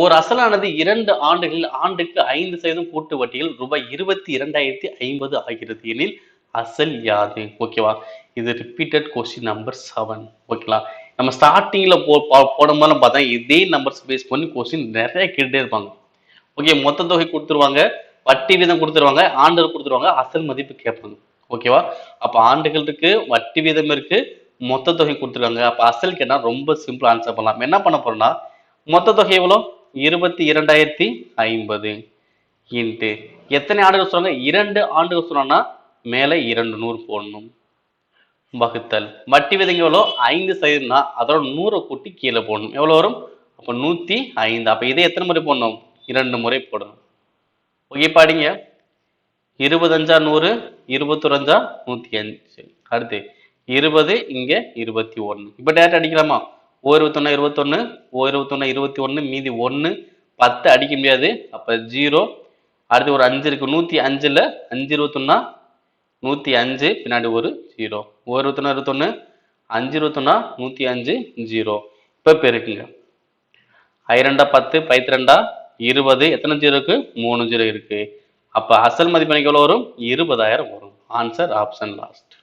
ஓர் அசலானது 2 ஆண்டுகளில் ஆண்டுக்கு 5% கூட்டு வட்டியில் ரூபாய் 22,050 ஆகிறது எனில் அசல் யாது? ஓகேவா? இது ரிப்பீட்டட் கொஸ்டின் நம்பர் 7. ஓகேங்களா? நம்ம ஸ்டார்டிங்ல போடும்போது பார்த்தா இதே நம்பர்ஸ் பேஸ் பண்ணி கொஸ்டின் நிறைய கேட்டுட்டே இருப்பாங்க. ஓகே, மொத்த தொகை கொடுத்துருவாங்க, வட்டி வீதம் கொடுத்துருவாங்க, ஆண்டுகள் கொடுத்துருவாங்க, அசல் மதிப்பு கேட்பாங்க. ஓகேவா? அப்ப ஆண்டுகள் இருக்கு, வட்டி வீதம் இருக்கு, மொத்த தொகை கொடுத்துருக்காங்க. அப்ப அசல் கேட்டா ரொம்ப சிம்பிள் ஆன்சர் பண்ணலாம். என்ன பண்ண போறோம்னா மொத்த தொகை எவ்வளோ? 22,050 இன்ட்டு எத்தனை ஆண்டுகள் சொல்றாங்க? 2 ஆண்டுகள் சொன்னா மேல 200 போடணும். வகுத்தல் வட்டி விதங்க எவ்வளோ? 5% அதோட 100 கூட்டி கீழே போடணும். எவ்வளவு வரும்? அப்ப 105. அப்ப இதை எத்தனை முறை போடணும்? 2 முறை போடணும். ஓகே, பாடிங்க. 25 100, 21 105. அடுத்து 20, இங்க 21. இப்ப டேரக்ட் அடிக்கலாமா? ஓ 21 21, ஓ 21 21, மீதி 1, 10 அடிக்க முடியாது. அப்ப 0. அடுத்து ஒரு 5 இருக்கு. 105ல 5 21 105, பின்னாடி ஒரு 0. ஓ 21 21, 5 21 105, 0. இப்ப பெருக்குங்க. 2 10, 12 20, எத்தனை 0 இருக்கு? 3 0 இருக்கு. அப்ப அசல் மதிப்பு எவ்வளவு வரும்? 20,000 வரும். Answer option last.